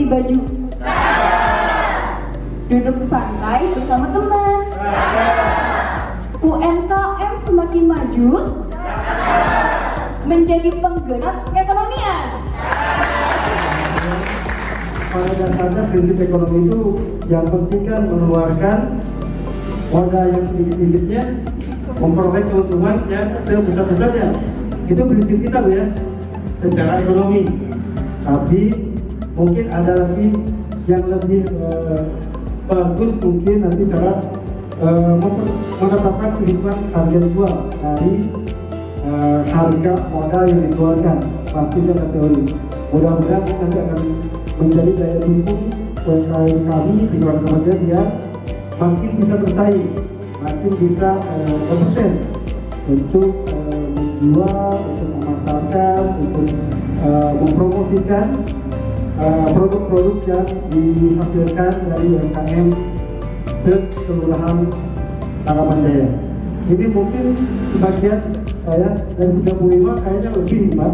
beli baju? Duduk santai bersama teman? UMKM semakin maju? Menjadi penggerak ekonomian? Pada dasarnya prinsip ekonomi itu yang penting kan mengeluarkan modal yang sedikit-sedikitnya, memperoleh keuntungan yang sebesar-besarnya. Itu prinsip kita, Bu, ya, secara ekonomi. Tapi mungkin ada lagi yang lebih bagus, mungkin nanti cara menetapkan kehidupan harga jual dari harga modal yang dikeluarkan. Pasti ada teori. Mudah-mudahan nanti akan menjadi daya dukung UMKM kami di luar kementerian biar makin bisa bersaing, makin bisa kompeten untuk menjual, untuk memasarkan, untuk mempromosikan produk-produk yang dihasilkan dari UMKM sekelurahan Taraman Jaya. Ini mungkin sebagian saya dari 35 kayaknya lebih, Pak.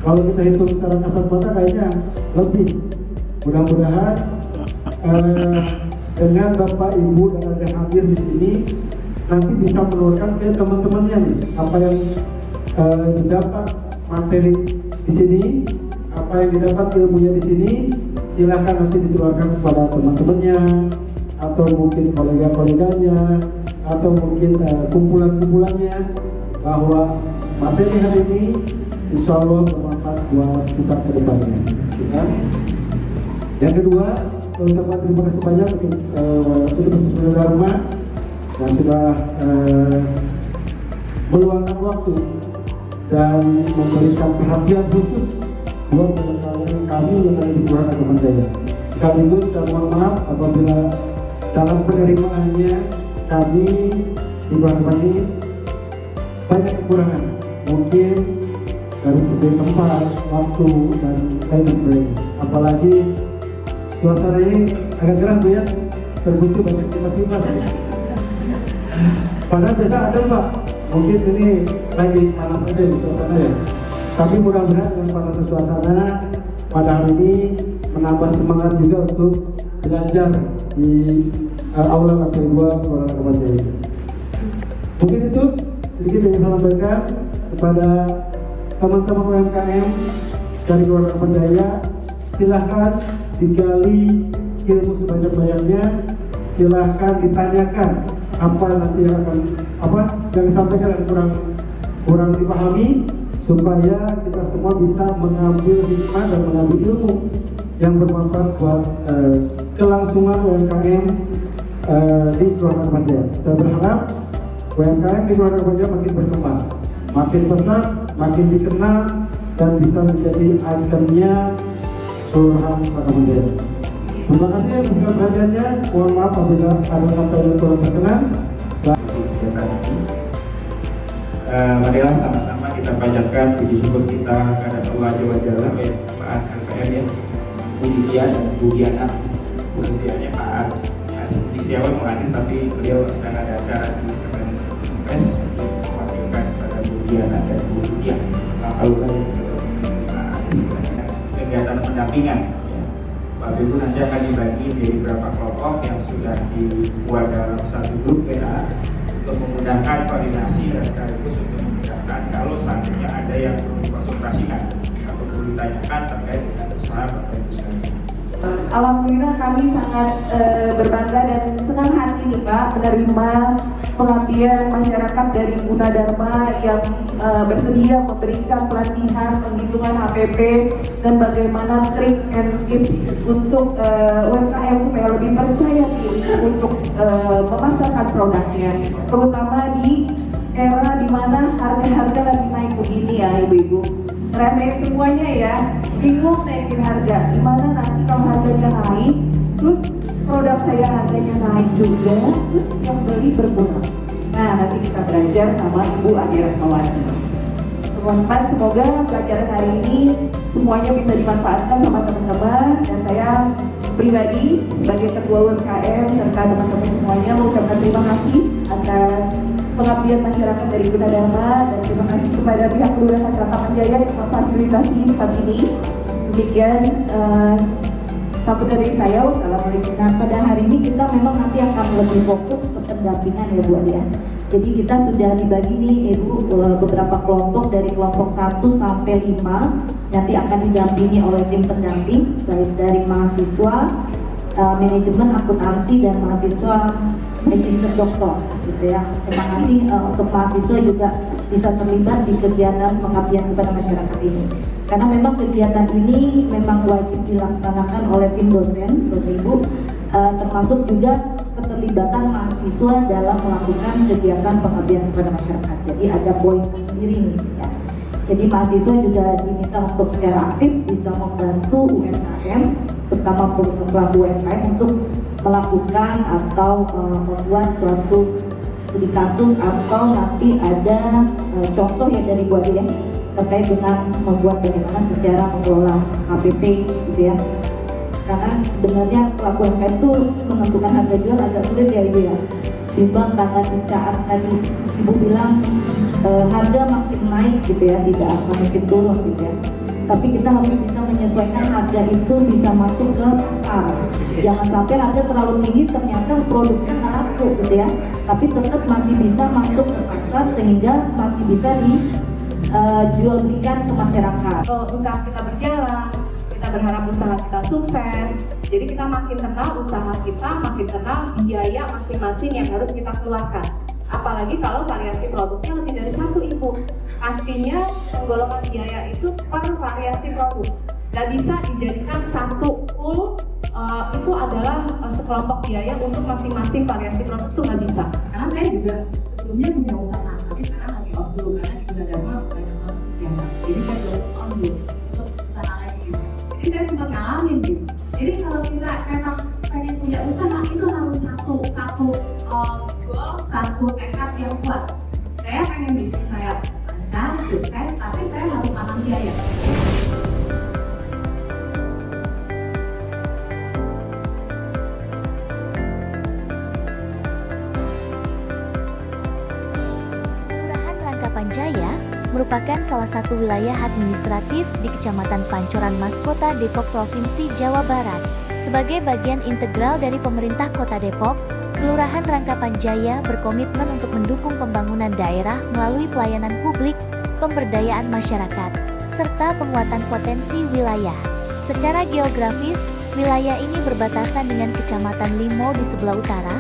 Kalau kita hitung secara kasat mata kayaknya lebih. Mudah-mudahan dengan Bapak Ibu dan ada yang hadir di sini nanti bisa menurunkan ke teman-temannya nih apa yang didapat materi di sini, apa yang didapat ilmunya di sini, silakan nanti ditularkan kepada teman-temannya atau mungkin kolega-koleganya atau mungkin kumpulan-kumpulannya, bahwa materi hari ini insya Allah bermanfaat buat kita ke depannya. Ya. Yang kedua, ucapan terima kasih banyak untuk Universitas Dharma yang sudah meluangkan waktu dan memberikan perhatian khusus buat teman-teman kami yang ada di Kelurahan Taraman Jaya. Sekaligus saya mohon maaf apabila dalam penerimaannya kami di Kelurahan ini banyak kekurangan, mungkin dari segi tempat, waktu, dan lain sebagainya. Apalagi suasana ini agak gerah, Bu, ya, terbutuh banyak kipas-kipas. Padahal biasa ada, Pak. Mungkin ini lagi panas saja di suasana, ya. Tapi mudah-mudahan dengan panas suasana pada hari ini menambah semangat juga untuk belajar di aula lantai 2 Kelurahan Taraman Jaya. Mungkin itu sedikit yang saya sampaikan kepada teman-teman UMKM dari Kelurahan Taraman Jaya. Silahkan digali ilmu sebanyak-banyaknya, silahkan ditanyakan apa nanti yang akan yang disampaikan dan kurang dipahami, supaya kita semua bisa mengambil hikmah dan mengambil ilmu yang bermanfaat buat kelangsungan UMKM di Kelurahan Taraman Jaya. Saya berharap UMKM di Kelurahan Taraman Jaya makin berkembang, makin besar, makin dikenal, dan bisa menjadi ikonnya Kelurahan Taraman Jaya. Terima kasih atas perhatiannya. Mohon maaf apabila ada kata yang kurang berkenan. Marilah sama-sama kita panjatkan puji syukur kita kepada Allah Azza wa Jalla, Pak KPM, ya, Budian dan Budiana. Sesianya Pak Setiawan menghadir, tapi beliau sedang ada acara di Kemenkes mewakilkan kepada Budiana dan Budian. Kalau kegiatan pendampingan, ya, Bapak Ibu nanti akan dibagi menjadi beberapa kelompok yang sudah dibuat dalam satu grup PA untuk memudahkan koordinasi dan sekaligus untuk memudahkan kalau selanjutnya ada yang perlu dikonsultasikan atau perlu ditanyakan terkait dengan usaha Bapak Ibu sekalian. Alhamdulillah kami sangat berbangga dan senang hati nih Pak menerima pengabdian masyarakat dari Gunadarma yang bersedia memberikan pelatihan penghitungan HPP dan bagaimana trik and tips untuk UMKM supaya lebih percaya diri untuk memasarkan produknya, terutama di era dimana harga-harga lagi naik begini ya Ibu-Ibu. Remeh semuanya ya, bingung naikin harga. Gimana nanti kalau harganya naik, terus produk saya harganya naik juga, terus yang beli berkurang. Nah, nanti kita belajar sama Ibu Adi Ratmawati. Teman-teman, semoga pelajaran hari ini semuanya bisa dimanfaatkan sama teman-teman, dan saya pribadi sebagai Ketua UMKM serta teman-teman semuanya mengucapkan terima kasih atas pengabdian masyarakat dari Gunadarma, dan terima kasih kepada pihak Kelurahan Taraman Jaya yang memfasilitasi tempat ini. Demikian Satu dari saya, wassalamualaikum. Nah, pada hari ini kita memang nanti akan lebih fokus ke pendampingan ya Bu Ade ya. Jadi kita sudah dibagi nih Ibu beberapa kelompok dari kelompok 1 sampai 5 nanti akan didampingi oleh tim pendamping baik dari mahasiswa, manajemen akuntansi dan mahasiswa magister doktor gitu ya. Terima kasih untuk mahasiswa juga bisa terlibat di kegiatan pengabdian kepada masyarakat ini. Karena memang kegiatan ini memang wajib dilaksanakan oleh tim dosen, Bapak Ibu, termasuk juga keterlibatan mahasiswa dalam melakukan kegiatan pengabdian kepada masyarakat. Jadi ada poin sendiri nih ya. Jadi mahasiswa juga diminta untuk secara aktif bisa membantu UMKM, terutama pelaku UMKM untuk melakukan atau membuat suatu studi kasus atau nanti ada contoh ya dari Bu Ade ya, terkait dengan membuat bagaimana secara mengelola KPP gitu ya. Karena sebenarnya pelaku UMKM itu menentukan harga jual agak sulit ya Ibu ya. Timbang karena di saat tadi Ibu bilang harga makin naik gitu ya, tidak akan makin turun gitu ya. Tapi kita harus bisa menyesuaikan harga itu bisa masuk ke pasar. Jangan sampai harga terlalu tinggi ternyata produknya nggak laku gitu ya. Tapi tetap masih bisa masuk ke pasar sehingga masih bisa dijual belikan ke masyarakat. Usaha kita berjalan, kita berharap usaha kita sukses. Jadi kita makin kenal usaha kita, makin kenal biaya masing-masing yang harus kita keluarkan. Apalagi kalau variasi produknya lebih dari satu Ibu. Pastinya penggolongan biaya itu per variasi produk. Gak bisa dijadikan satu full itu adalah sekelompok biaya untuk masing-masing variasi produk itu nggak bisa. Karena saya juga sebelumnya punya usaha, tapi sekarang lagi off dulu karena di Gunadarma banyak banget kegiatan. Jadi saya belum on dulu untuk usaha lagi gitu. Jadi saya sempat ngalamin gitu. Jadi kalau kita memang pengen punya usaha itu harus satu goal, satu tekad yang kuat. Saya pengen bisnis saya lancar, sukses, tapi saya harus aman biaya. Kelurahan Rangkapan Jaya merupakan salah satu wilayah administratif di Kecamatan Pancoran Mas, Kota Depok, Provinsi Jawa Barat. Sebagai bagian integral dari pemerintah Kota Depok, Kelurahan Rangkapan Jaya berkomitmen untuk mendukung pembangunan daerah melalui pelayanan publik, pemberdayaan masyarakat, serta penguatan potensi wilayah. Secara geografis, wilayah ini berbatasan dengan Kecamatan Limo di sebelah utara,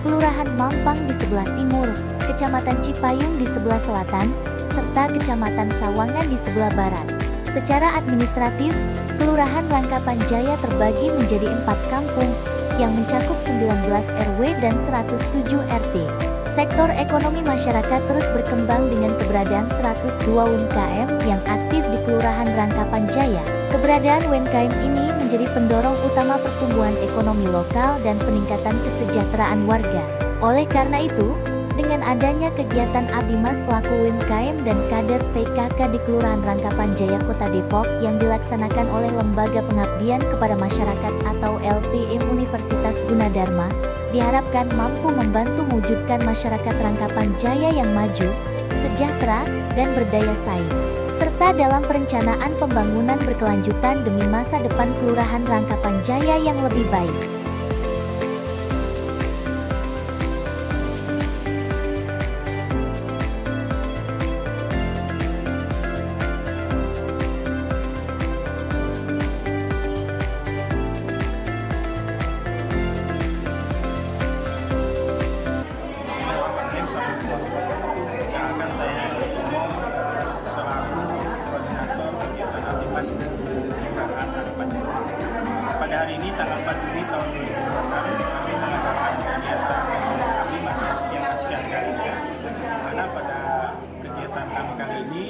Kelurahan Mampang di sebelah timur, Kecamatan Cipayung di sebelah selatan, serta Kecamatan Sawangan di sebelah barat. Secara administratif, Kelurahan Rangkapan Jaya terbagi menjadi 4 kampung yang mencakup 19 RW dan 107 RT. Sektor ekonomi masyarakat terus berkembang dengan keberadaan 102 UMKM yang aktif di Kelurahan Rangkapan Jaya. Keberadaan UMKM ini menjadi pendorong utama pertumbuhan ekonomi lokal dan peningkatan kesejahteraan warga. Oleh karena itu, dengan adanya kegiatan Abdimas pelaku UMKM dan kader PKK di Kelurahan Rangkapan Jaya Kota Depok yang dilaksanakan oleh Lembaga Pengabdian kepada Masyarakat atau LPM Universitas Gunadarma, diharapkan mampu membantu mewujudkan masyarakat Rangkapan Jaya yang maju, sejahtera, dan berdaya saing, serta dalam perencanaan pembangunan berkelanjutan demi masa depan Kelurahan Rangkapan Jaya yang lebih baik. Pada hari ini tanggal 4 Juni tahun 2006 kami mengadakan kegiatan Abdimas yang kesekian kalinya, di mana pada kegiatan kali ini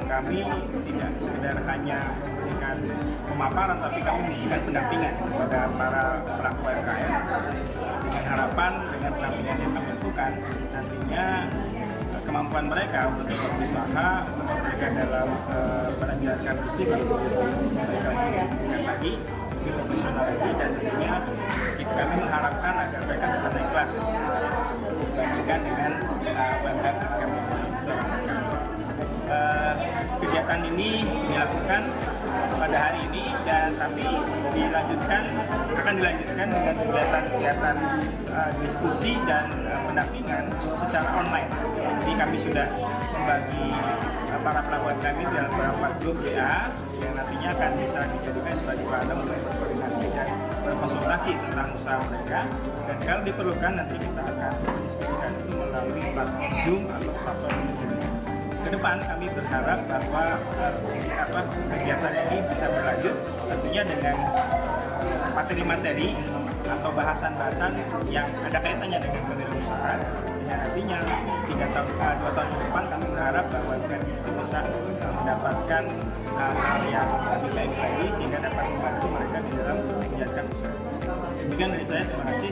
kami tidak sekedar hanya memberikan pemaparan, tapi kami memberikan pendampingan kepada para pelaku UMKM dengan harapan dengan pendampingan yang kami lakukan nantinya kemampuan mereka untuk berusaha, mereka dalam menjalankan bisnis mereka lebih lagi, lebih profesional lagi, dan tentunya kami mengharapkan agar mereka bisa naik kelas dibandingkan dengan UMKM kami. Kegiatan ini dilakukan pada hari ini dan tapi akan dilanjutkan dengan kegiatan-kegiatan diskusi dan pendampingan secara online. Jadi kami sudah membagi para pelaku kami dalam beberapa grup WA yang nantinya akan bisa dijadikan sebagai wadah untuk berkoordinasi dan berkonsultasi tentang usaha mereka. Dan kalau diperlukan nanti kita akan diskusikan itu melalui platform Zoom atau platform Zoom. Ke depan kami berharap bahwa kegiatan ini bisa berlanjut tentunya dengan materi-materi atau bahasan-bahasan yang ada kaitannya dengan kewirausahaan. Dan nantinya 2 tahun ke depan kami berharap bahwa event itu bisa mendapatkan hal-hal yang lebih baik lagi sehingga dapat membantu mereka di dalam menjalankan usaha. Demikian dari saya, terima kasih.